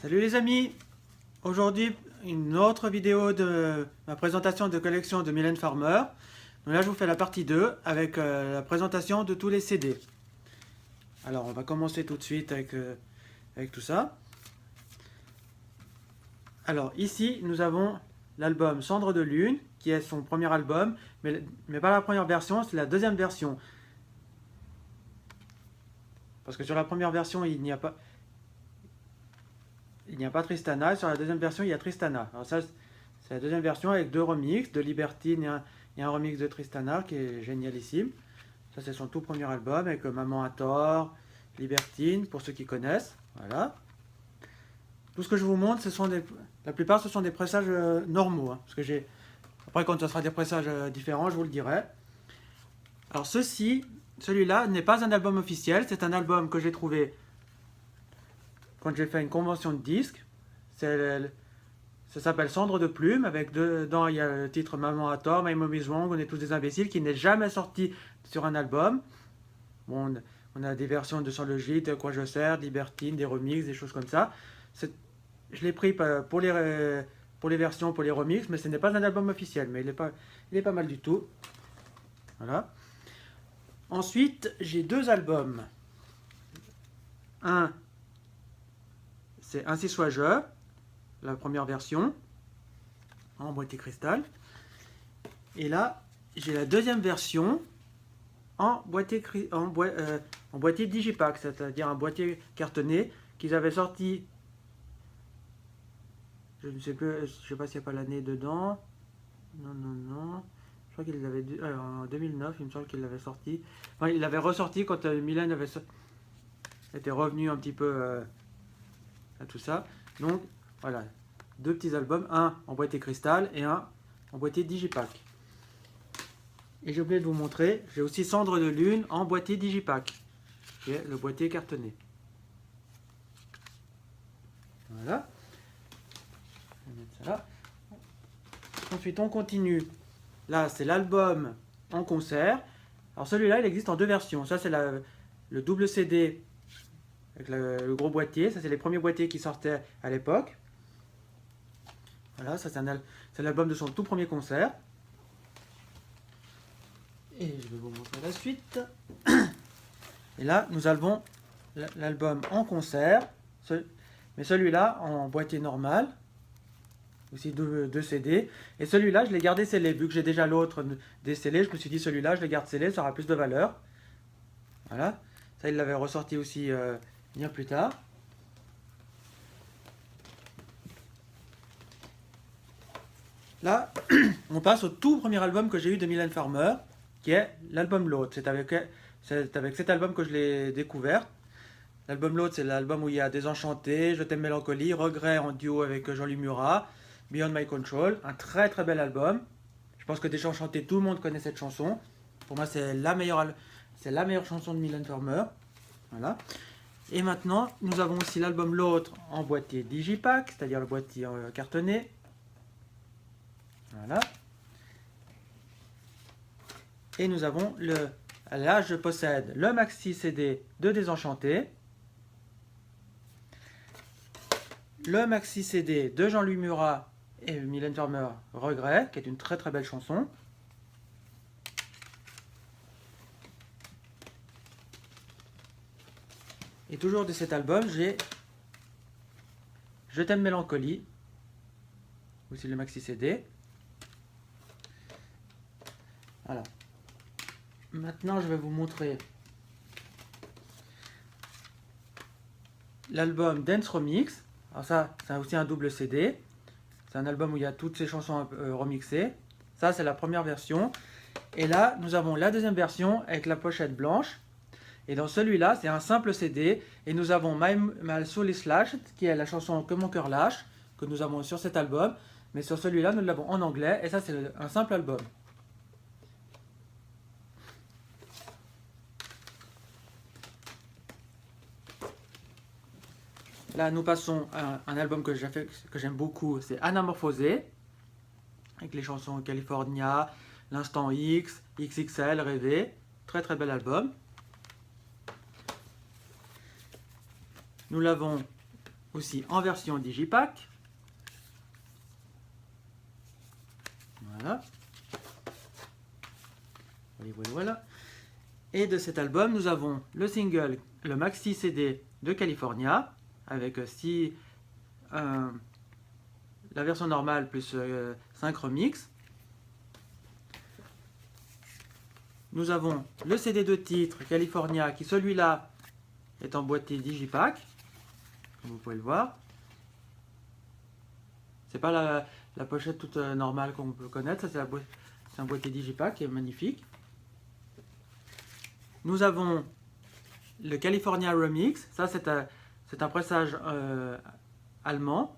Salut les amis, aujourd'hui une autre vidéo de ma présentation de collection de Mylène Farmer. Donc là je vous fais la partie 2 avec la présentation de tous les CD. Alors on va commencer tout de suite avec tout ça. Alors ici nous avons l'album Cendres de Lune qui est son premier album, mais pas la première version, c'est la deuxième version. Parce que sur la première version il n'y a pas Tristana, et sur la deuxième version il y a Tristana. Alors ça c'est la deuxième version avec deux remixes de Libertine et un remix de Tristana qui est génialissime. Ça c'est son tout premier album avec Maman a tort, Libertine pour ceux qui connaissent. Voilà. Tout ce que je vous montre, la plupart ce sont des pressages normaux. Parce que après quand ce sera des pressages différents, je vous le dirai. Alors celui-là n'est pas un album officiel, c'est un album que j'ai trouvé quand j'ai fait une convention de disques. Ça s'appelle Cendres de Plume, avec dedans il y a le titre Maman a tort, My Mom is Wrong, On est tous des imbéciles, qui n'est jamais sorti sur un album. Bon, on a des versions de Sans le gîte, Quoi je sers, Libertine, des remixes, des choses comme ça. Je l'ai pris pour les versions, pour les remixes, mais ce n'est pas un album officiel, mais il est pas mal du tout. Voilà. Ensuite, j'ai deux albums. Un, c'est Ainsi soit-je, la première version, en boîtier cristal. Et là, j'ai la deuxième version en boîtier digipack, c'est-à-dire un boîtier cartonné qu'ils avaient sorti. Je ne sais plus, je sais pas s'il n'y a pas l'année dedans. Non. Je crois qu'il l'avait en 2009, il me semble qu'il l'avait sorti. Enfin, il l'avait ressorti quand Mylène était revenu un petit peu à tout ça. Donc voilà, deux petits albums, un en boîtier cristal et un en boîtier digipack. Et j'ai oublié de vous montrer, j'ai aussi Cendres de Lune en boîtier digipack, qui est le boîtier cartonné. Voilà. Je vais mettre ça là. Ensuite on continue. Là c'est l'album en concert. Alors celui-là il existe en deux versions. Ça c'est le double CD avec le gros boîtier. Ça c'est les premiers boîtiers qui sortaient à l'époque. Voilà, ça c'est l'album de son tout premier concert. Et je vais vous montrer la suite. Et là nous avons l'album en concert. Mais celui-là en boîtier normal. Aussi deux CD. Et celui-là, je l'ai gardé scellé. Vu que j'ai déjà l'autre décellé, je me suis dit celui-là, je le garde scellé, ça aura plus de valeur. Voilà. Ça, il l'avait ressorti aussi bien plus tard. Là, on passe au tout premier album que j'ai eu de Mylène Farmer, qui est l'album L'Autre. C'est avec cet album que je l'ai découvert. L'album L'Autre, c'est l'album où il y a Désenchanté, Je t'aime mélancolie, Regret en duo avec Jean-Louis Murat, Beyond My Control, un très très bel album. Je pense que Désenchanté, tout le monde connaît cette chanson. Pour moi, c'est la meilleure chanson de Mylène Farmer. Voilà. Et maintenant, nous avons aussi l'album L'Autre en boîtier digipack, c'est-à-dire le boîtier cartonné. Voilà. Et nous avons là, je possède le maxi CD de Désenchanté, le maxi CD de Jean-Louis Murat et Mylène Farmer, Regret, qui est une très très belle chanson. Et toujours de cet album, j'ai Je t'aime mélancolie, aussi le maxi CD. Voilà. Maintenant, je vais vous montrer l'album Dance Remix. Alors ça, c'est aussi un double CD. C'est un album où il y a toutes ces chansons remixées. Ça, c'est la première version. Et là, nous avons la deuxième version avec la pochette blanche. Et dans celui-là, c'est un simple CD. Et nous avons My Soul is Lashed, qui est la chanson Que mon cœur lâche, que nous avons sur cet album. Mais sur celui-là, nous l'avons en anglais. Et ça, c'est un simple album. Là, nous passons à un album que j'aime beaucoup, c'est Anamorphosé, avec les chansons California, L'Instant X, XXL, Rêver. Très très bel album. Nous l'avons aussi en version digipack. Voilà. Voilà. Et de cet album, nous avons le single, le maxi CD de California, avec la version normale plus 5 remixes. Nous avons le CD de titre California, qui celui-là est emboîté digipack, comme vous pouvez le voir. C'est pas la pochette toute normale qu'on peut connaître, ça c'est un boîtier digipack qui est magnifique. Nous avons le California Remix, ça c'est un pressage allemand.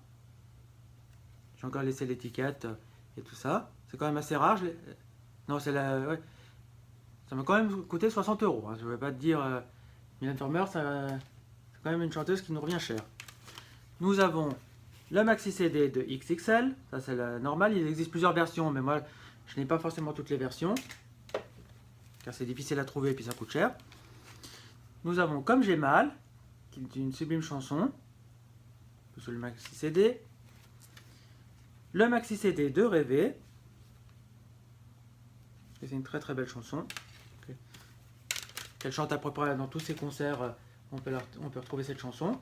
J'ai encore laissé l'étiquette et tout ça. C'est quand même assez rare. Non, c'est ouais. Ça m'a quand même coûté 60 €. Hein. Je ne vais pas te dire, Mylène Farmer, c'est quand même une chanteuse qui nous revient cher. Nous avons le maxi CD de XXL, ça c'est la normale. Il existe plusieurs versions, mais moi je n'ai pas forcément toutes les versions, car c'est difficile à trouver et puis ça coûte cher. Nous avons Comme j'ai mal, qui est une sublime chanson, sur le maxi CD. Le maxi CD de Rêver, c'est une très très belle chanson, qu'elle chante à peu près dans tous ses concerts, on peut retrouver cette chanson.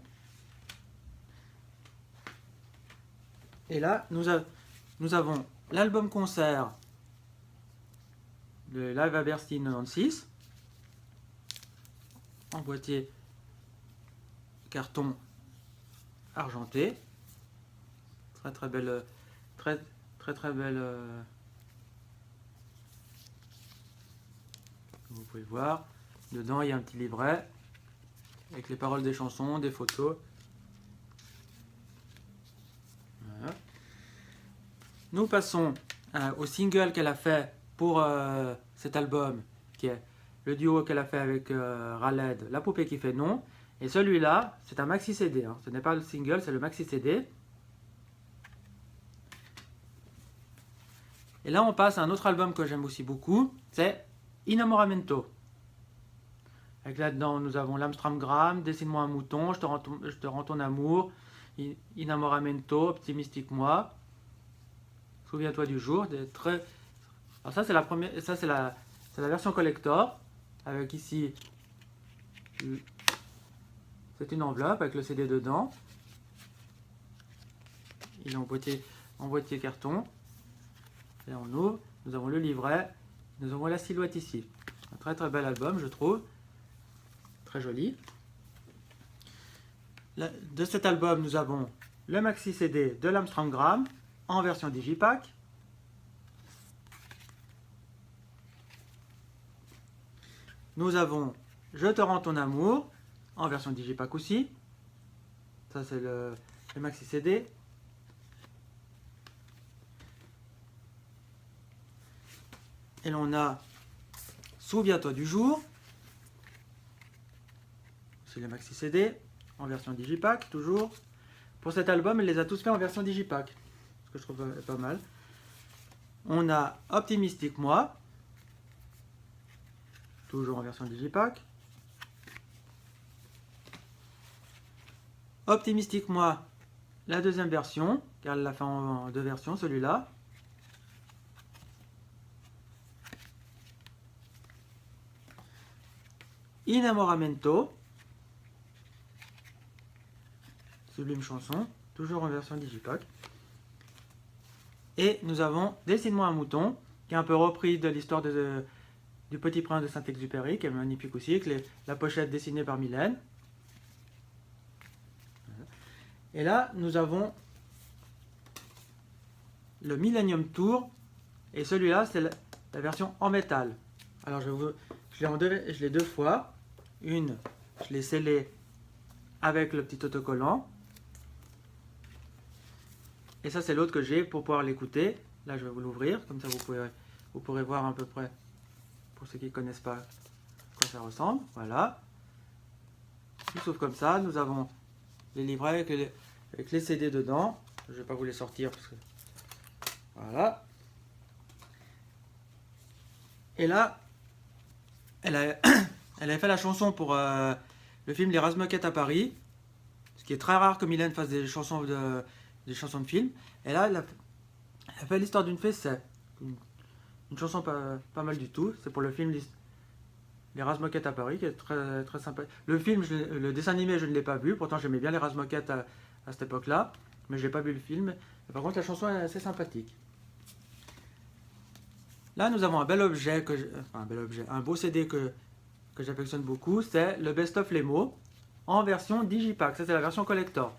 Et là, nous avons l'album concert de Live à Bercy 96, en boîtier carton argenté. Très très belle, très belle. Vous pouvez le voir. Dedans, il y a un petit livret avec les paroles des chansons, des photos. Voilà. Nous passons au single qu'elle a fait pour cet album, qui est le duo qu'elle a fait avec Raled, La poupée qui fait non. Et celui-là, c'est un maxi CD. Hein. Ce n'est pas le single, c'est le maxi CD. Et là, on passe à un autre album que j'aime aussi beaucoup, c'est Inamoramento. Avec là-dedans, nous avons l'Amstramgram, Dessine-moi un mouton, je te rends ton amour, Inamoramento, Optimistique-moi, Souviens-toi du jour. Alors ça, c'est la première, ça c'est la version collector, avec ici, c'est une enveloppe avec le CD dedans. Il est en boîtier carton. Et on ouvre, nous avons le livret, nous avons la silhouette ici. Un très très bel album, je trouve. Très joli. De cet album, nous avons le maxi CD de l'Amstramgram en version digipack. Nous avons Je te rends ton amour en version digipack aussi. Ça, c'est le maxi CD. Et l'on a Souviens-toi du jour. C'est le maxi CD en version digipack, toujours. Pour cet album, elle les a tous fait en version digipack, ce que je trouve pas mal. On a Optimistique-moi, toujours en version digipack. Optimistique-moi, la deuxième version, car elle l'a fait en deux versions, celui-là. Inamoramento, sublime chanson, toujours en version digipack. Et nous avons Dessine-moi un mouton, qui est un peu repris de l'histoire du Petit Prince de Saint-Exupéry, qui est magnifique aussi, avec la pochette dessinée par Mylène. Et là, nous avons le Millennium Tour, et celui-là, c'est la version en métal. Alors, je l'ai deux fois. Une, je l'ai scellée avec le petit autocollant. Et ça, c'est l'autre que j'ai pour pouvoir l'écouter. Là, je vais vous l'ouvrir, comme ça vous pourrez voir à peu près, pour ceux qui ne connaissent pas, à quoi ça ressemble. Voilà. Il s'ouvre comme ça. Nous avons les livrets avec les CD dedans. Je ne vais pas vous les sortir parce que... Voilà. Et là, elle avait fait la chanson pour le film Les Razmoquettes à Paris, qui est très rare que Mylène fasse des chansons de film. Et là, elle a fait l'histoire d'une fée, c'est une chanson pas mal du tout. C'est pour le film Les Razmoquettes à Paris, qui est très, très sympa. Le film, le dessin animé, je ne l'ai pas vu. Pourtant, j'aimais bien les Razmoquettes à cette époque-là. Mais je n'ai pas vu le film. Et par contre, la chanson est assez sympathique. Là, nous avons un bel objet, un beau CD que j'affectionne beaucoup. C'est le Best of Lemo en version Digipack. Ça, c'est la version collector.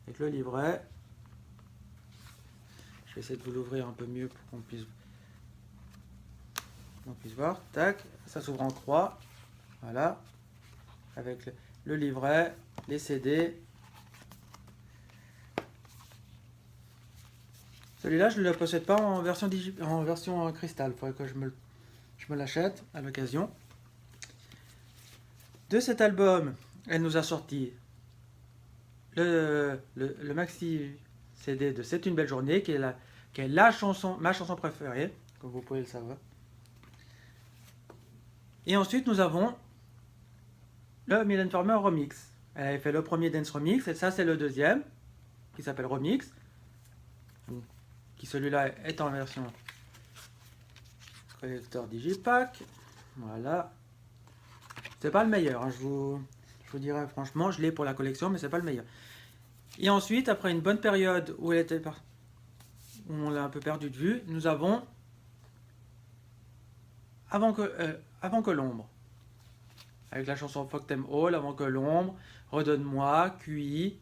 Avec le livret. Je vais essayer de vous l'ouvrir un peu mieux pour qu'on puisse voir. Tac, ça s'ouvre en croix. Voilà. Avec le livret, les CD. Celui-là, je ne le possède pas en version cristal. Il faudrait que je me l'achète à l'occasion. De cet album, elle nous a sorti le maxi CD de C'est une belle journée, qui est ma chanson préférée, comme vous pouvez le savoir. Et ensuite, nous avons le Mylène Farmer Remix. Elle avait fait le premier Dance Remix, et ça, c'est le deuxième, qui s'appelle Remix. Qui celui-là est en version collector Digipack. Voilà. C'est pas le meilleur, hein, je vous dirais franchement, je l'ai pour la collection, mais c'est pas le meilleur. Et ensuite, après une bonne période où on l'a un peu perdu de vue, nous avons Avant que l'ombre. Avec la chanson Fuck Them All, Avant que l'ombre, Redonne-moi, QI,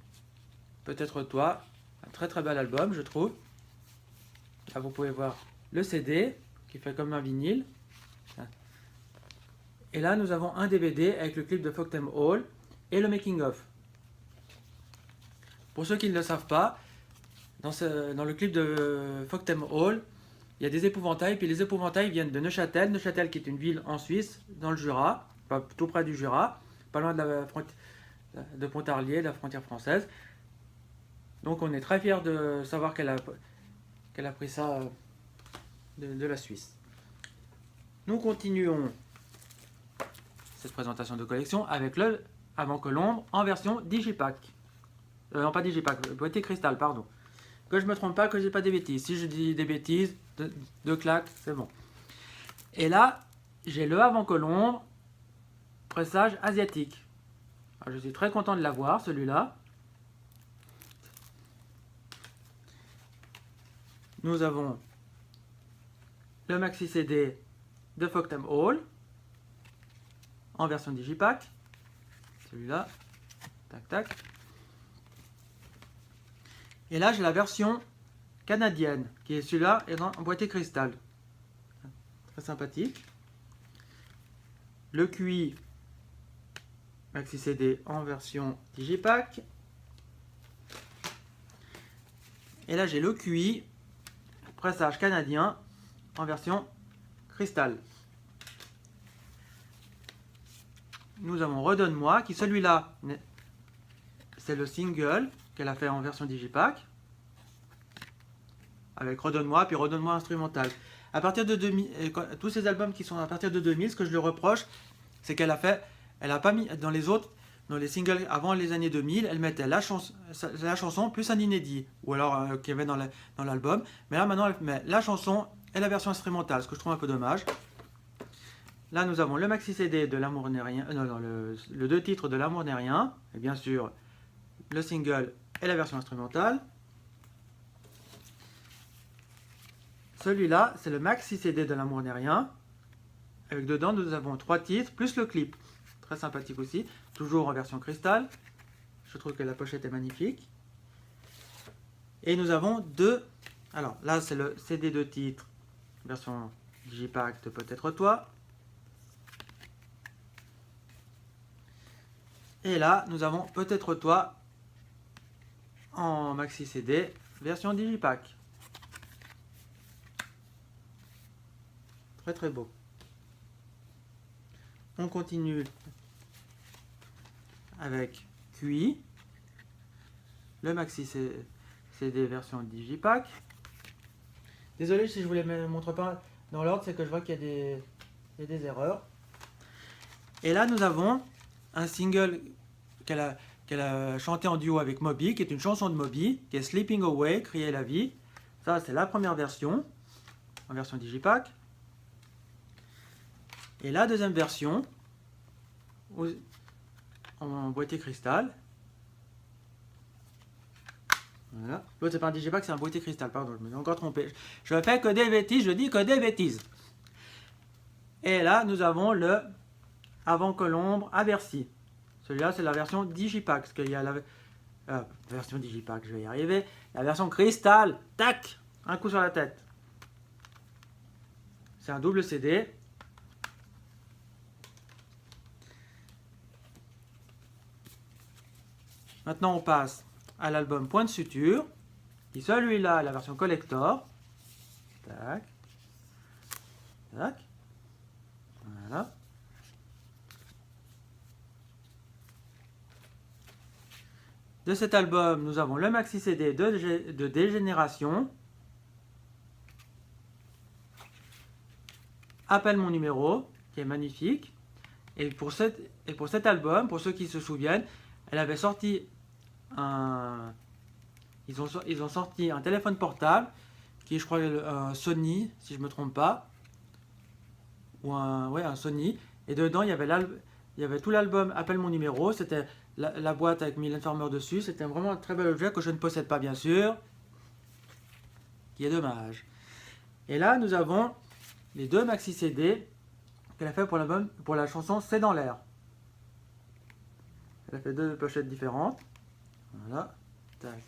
Peut-être toi. Un très très bel album, je trouve. Là, vous pouvez voir le CD, qui fait comme un vinyle. Et là, nous avons un DVD avec le clip de Fuck Them All et le making of. Pour ceux qui ne le savent pas, dans le clip de Fuck Them All, il y a des épouvantails, puis les épouvantails viennent de Neuchâtel. Neuchâtel qui est une ville en Suisse, dans le Jura, pas tout près du Jura, pas loin de Pontarlier, de la frontière française. Donc on est très fiers de savoir qu'elle a pris ça de la Suisse. Nous continuons cette présentation de collection avec le Avant que l'ombre en version Digipack. Non, pas Digipack, boîtier cristal, pardon. Que je me trompe pas, que j'ai pas des bêtises. Si je dis des bêtises, deux claques, c'est bon. Et là, j'ai le Avant que l'ombre, pressage asiatique. Alors, je suis très content de l'avoir, celui-là. Nous avons le maxi CD de Fuck Them All en version Digipack. Celui-là. Tac, tac. Et là, j'ai la version canadienne, qui est celui-là, et en boîtier cristal. Très sympathique. Le QI maxi CD en version Digipack. Et là, j'ai le QI pressage canadien en version cristal. Nous avons Redonne-moi, qui celui-là, c'est le single qu'elle a fait en version Digipack. Avec Redonne-moi, puis Redonne-moi instrumental. À partir de 2000, tous ces albums qui sont à partir de 2000, ce que je lui reproche, c'est qu'elle a pas mis dans les singles avant les années 2000, elle mettait la chanson plus un inédit, ou alors qu'il y avait dans l'album. Mais là maintenant, elle met la chanson et la version instrumentale, ce que je trouve un peu dommage. Là, nous avons le maxi CD de L'amour n'est rien, le 2 titres de L'amour n'est rien, et bien sûr le single et la version instrumentale. Celui-là, c'est le maxi CD de L'amour n'est rien. Avec dedans, nous avons 3 titres, plus le clip. Très sympathique aussi. Toujours en version cristal. Je trouve que la pochette est magnifique. Et nous avons deux. Alors là, c'est le CD de titre, version Digipack de Peut-être toi. Et là, nous avons Peut-être toi en maxi CD, version Digipack. Très très beau. On continue avec QI, le maxi CD version Digipack. Désolé si je vous les montre pas dans l'ordre, c'est que je vois qu'il y a des erreurs. Et là, nous avons un single qu'elle a chanté en duo avec Moby, qui est une chanson de Moby, qui est Sleeping Away, Crier la vie. Ça, c'est la première version, en version digipack. Et la deuxième version, en boîtier cristal. Voilà. L'autre, c'est pas un digipack, c'est un boîtier cristal, pardon, je me suis encore trompé. Je ne fais que des bêtises, je dis que des bêtises. Et là, nous avons le Avant que l'ombre à Bercy. Celui-là, c'est la version digipack, parce qu'il y a la version digipack, je vais y arriver. La version cristal, tac, un coup sur la tête. C'est un double CD. Maintenant, on passe à l'album Point de suture. Et celui-là, la version collector. Tac. Tac. Voilà. De cet album, nous avons le maxi CD de Dégénération. Appelle mon numéro, qui est magnifique. Et pour cet album, pour ceux qui se souviennent, elle avait sorti un... Ils ont sorti un téléphone portable, qui est, je crois, un Sony, si je ne me trompe pas. Ou un Sony. Et dedans, il y avait tout l'album Appelle mon numéro. C'était la boîte avec Mylène Farmer dessus. C'était vraiment un très bel objet que je ne possède pas, bien sûr. Qui est dommage. Et là, nous avons les deux maxi CD qu'elle a fait pour l'album, pour la chanson C'est dans l'air. Elle a fait deux pochettes différentes. Voilà. Tac.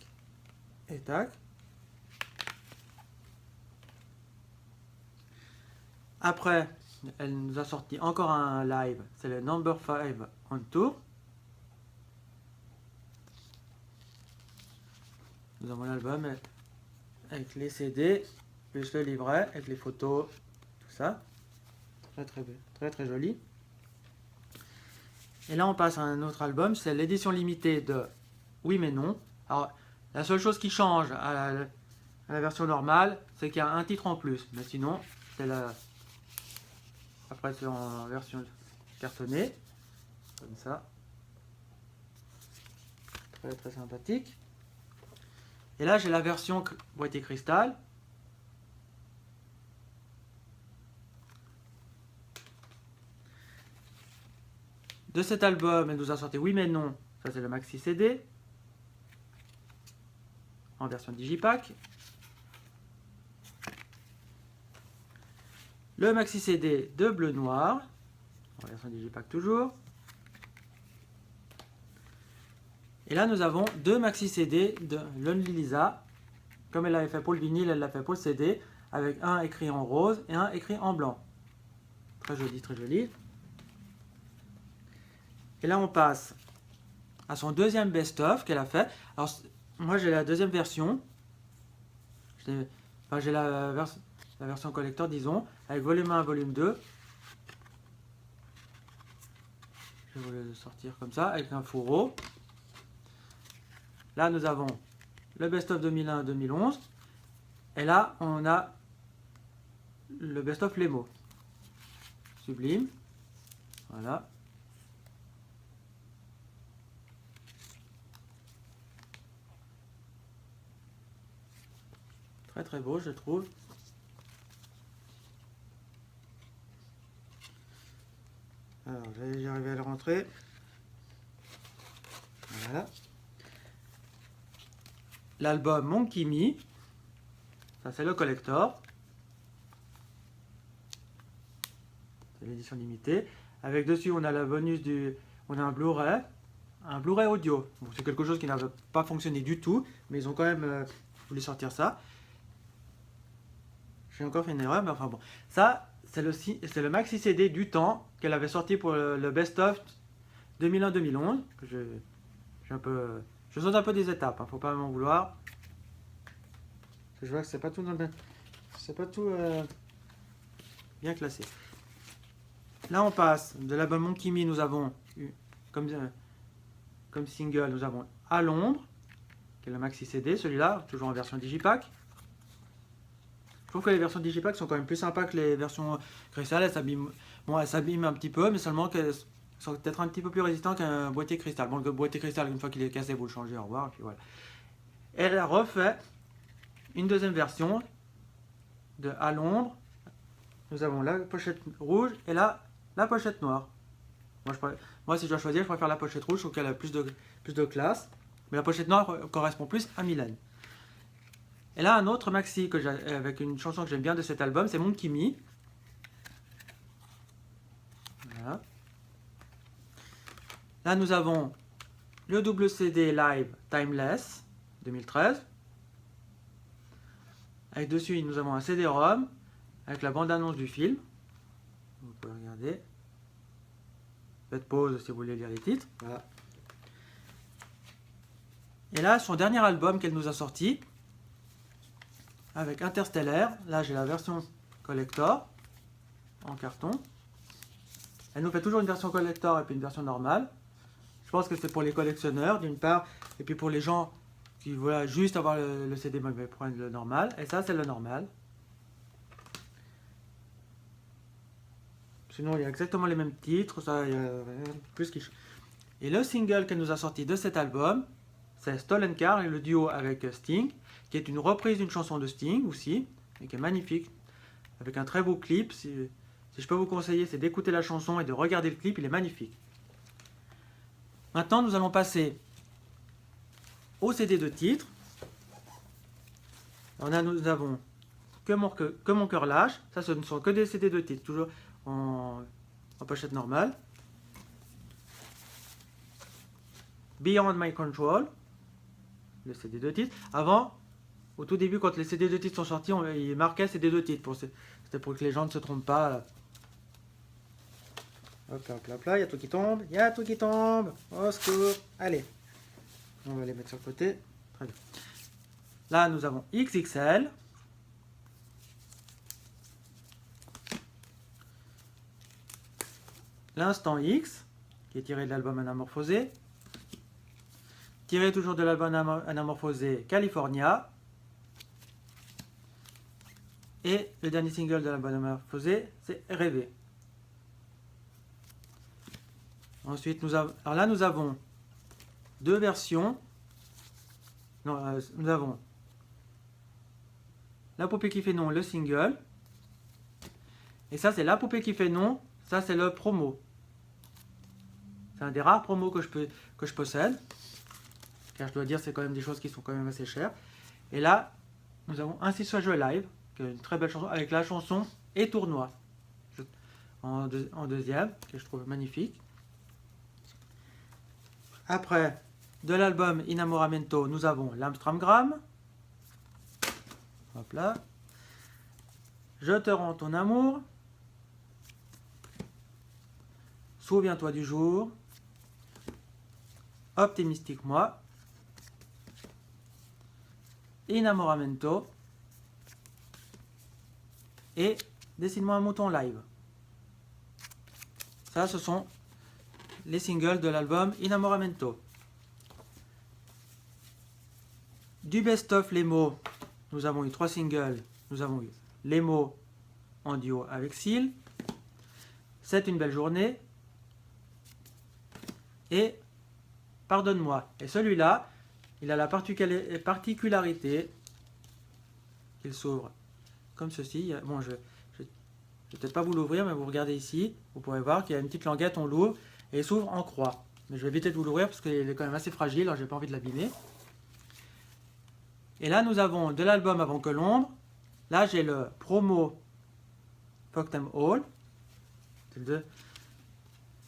Et tac. Après, elle nous a sorti encore un live. C'est le Number 5 on Tour. Nous avons l'album avec les CD, plus le livret, avec les photos, tout ça. Très joli. Et là, on passe à un autre album, c'est l'édition limitée de Oui mais non. Alors, la seule chose qui change à la version normale, c'est qu'il y a un titre en plus. Mais sinon, c'est la... Après, c'est en version cartonnée, comme ça. Très sympathique. Et là, j'ai la version boîtier cristal. De cet album, elle nous a sorti Oui mais non. Ça, c'est le maxi CD. En version digipack. Le maxi CD de bleu noir. En version digipack toujours. Et là, nous avons deux maxi CD de Lonely Lisa. Comme elle l'avait fait pour le vinyle, elle l'a fait pour le CD. Avec un écrit en rose et un écrit en blanc. Très joli, très joli. Et là, on passe à son deuxième best-of qu'elle a fait. Alors, moi, j'ai la deuxième version. J'ai la version collector, disons, avec volume 1 volume 2. Je vais le sortir comme ça, avec un fourreau. Là, nous avons le best-of 2001-2011. Et là, on a le best-of les mots. Sublime. Voilà. Très beau, je trouve. Alors, j'y arriver à le rentrer. Voilà. L'album Monkey Me. Ça, c'est le collector. C'est l'édition limitée. Avec dessus, on a la bonus on a un Blu-ray. Un Blu-ray audio. Bon, c'est quelque chose qui n'avait pas fonctionné du tout. Mais ils ont quand même voulu sortir ça. J'ai encore fait une erreur, mais enfin bon. Ça, c'est le maxi CD du temps qu'elle avait sorti pour le best-of 2001-2011. Je saute un peu des étapes, faut pas m'en vouloir. Parce que je vois que c'est pas tout, bien classé. Là, on passe de l'album Monkey Me, nous avons eu comme single, nous avons À l'ombre, qui est le maxi CD, celui-là, toujours en version digipack. Je trouve que les versions digipack sont quand même plus sympas que les versions cristal. Elles s'abîment un petit peu, mais seulement qu'elles sont peut-être un petit peu plus résistants qu'un boîtier cristal. Bon, le boîtier cristal, une fois qu'il est cassé, vous le changez, au revoir, et puis voilà. Elle a refait une deuxième version de à l'ombre. Nous avons la pochette rouge et là, la pochette noire. Moi, si je dois choisir, je préfère la pochette rouge, je trouve qu'elle a plus de classe. Mais la pochette noire correspond plus à Mylène. Et là, un autre maxi avec une chanson que j'aime bien de cet album, c'est Monkey Me. Voilà. Là, nous avons le double CD live Timeless 2013. Avec dessus, nous avons un CD-ROM avec la bande-annonce du film. Vous pouvez regarder. Faites pause si vous voulez lire les titres. Voilà. Et là, son dernier album qu'elle nous a sorti, avec Interstellar. Là, j'ai la version collector en carton. Elle nous fait toujours une version collector et puis une version normale. Je pense que c'est pour les collectionneurs d'une part, et puis pour les gens qui veulent juste avoir le CD, mais prendre le normal. Et ça, c'est le normal. Sinon, il y a exactement les mêmes titres. Ça, il y a rien plus qui... Et le single qu'elle nous a sorti de cet album, c'est Stolen Car et le duo avec Sting, qui est une reprise d'une chanson de Sting aussi, et qui est magnifique, avec un très beau clip. Si je peux vous conseiller, c'est d'écouter la chanson et de regarder le clip, il est magnifique. Maintenant, nous allons passer au CD de titre. Nous avons que mon cœur lâche. Ça, ce ne sont que des CD de titre, toujours en pochette normale. Beyond My Control, le CD de titre. Avant, au tout début, quand les CD de titre sont sortis, il marquait CD de titre. C'était pour que les gens ne se trompent pas. Hop là, hop là, hop là, il y a tout qui tombe. Il y a tout qui tombe. Au secours. Allez. On va les mettre sur le côté. Très bien. Là, nous avons XXL. L'instant X, qui est tiré de l'album Anamorphosé. Tiré toujours de l'album Anamorphosé California. Et le dernier single de l'album Anamorphosé, c'est Rêver. Ensuite, nous avons deux versions. Non, nous avons La poupée qui fait non, le single. Et ça, c'est La poupée qui fait non. Ça, c'est le promo. C'est un des rares promos que je possède. Car je dois dire, c'est quand même des choses qui sont quand même assez chères. Et là, nous avons Ainsi soit joué live, qui est une très belle chanson, avec la chanson Et Tournoi. En deuxième, que je trouve magnifique. Après, de l'album Inamoramento, nous avons l'Amstramgram. Hop là. Je te rends ton amour. Souviens-toi du jour. Optimistique moi. Inamoramento. Et Dessine-moi un mouton live. Ça, ce sont les singles de l'album Inamoramento. Du best-of Les mots, nous avons eu 3 singles. Nous avons eu Les mots en duo avec Seal, C'est une belle journée et Pardonne-moi. Et celui-là, il a la particularité qu'il s'ouvre comme ceci. Bon, je vais peut-être pas vous l'ouvrir, mais vous regardez ici, vous pourrez voir qu'il y a une petite languette, on l'ouvre et il s'ouvre en croix. Mais je vais éviter de vous l'ouvrir parce qu'il est quand même assez fragile, alors j'ai pas envie de l'abîmer. Et là, nous avons de l'album Avant que l'ombre. Là, j'ai le promo Fuck Them All. C'est le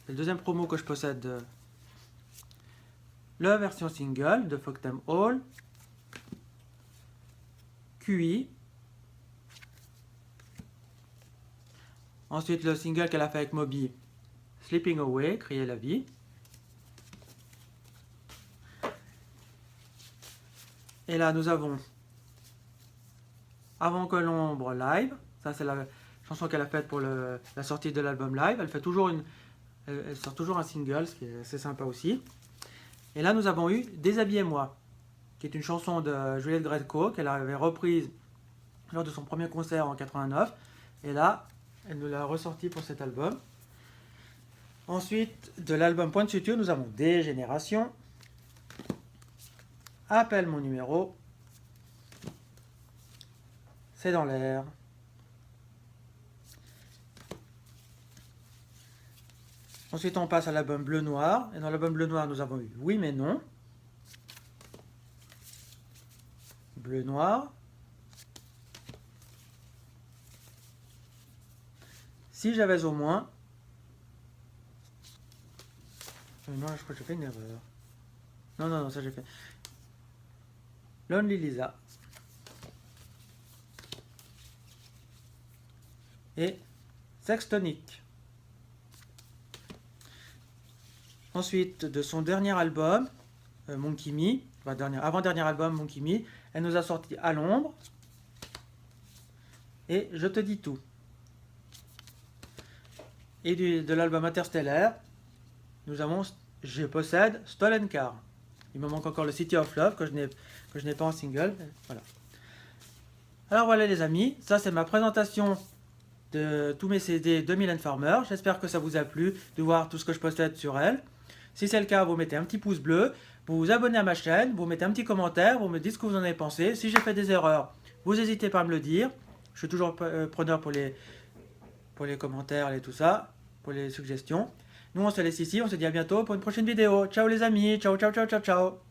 deuxième promo que je possède. La version single de Fuck Them All. QI. Ensuite, le single qu'elle a fait avec Moby, Sleeping Away, Crier la vie. Et là, nous avons Avant que l'ombre live. Ça, c'est la chanson qu'elle a faite pour la sortie de l'album live. Elle sort toujours un single, ce qui est assez sympa aussi. Et là, nous avons eu Déshabillez-moi, qui est une chanson de Juliette Gréco qu'elle avait reprise lors de son premier concert en 89. Et là, elle nous l'a ressorti pour cet album. Ensuite, de l'album Point de suture, nous avons Dégénération, Appelle mon numéro, C'est dans l'air. Ensuite, on passe à l'album Bleu-Noir. Et dans l'album Bleu-Noir, nous avons eu Oui mais non, Bleu-Noir, Si j'avais au moins. Non, je crois que j'ai fait une erreur. Non, ça j'ai fait. Lonely Lisa. Et Sextonic. Ensuite, de son dernier album, Monkey Me, avant-dernier album, Monkey Me, elle nous a sorti À l'ombre et Je te dis tout. Et de l'album Interstellaire, nous avons Je possède Stolen Car. Il me manque encore le City of Love que je n'ai pas en single. Voilà. Alors voilà les amis, ça c'est ma présentation de tous mes CD de Mylène Farmer. J'espère que ça vous a plu de voir tout ce que je possède sur elle. Si c'est le cas, vous mettez un petit pouce bleu, vous vous abonnez à ma chaîne, vous mettez un petit commentaire, vous me dites ce que vous en avez pensé. Si j'ai fait des erreurs, vous n'hésitez pas à me le dire. Je suis toujours preneur pour les commentaires et tout ça, pour les suggestions. Nous on se laisse ici, on se dit à bientôt pour une prochaine vidéo. Ciao les amis, ciao ciao ciao ciao ciao.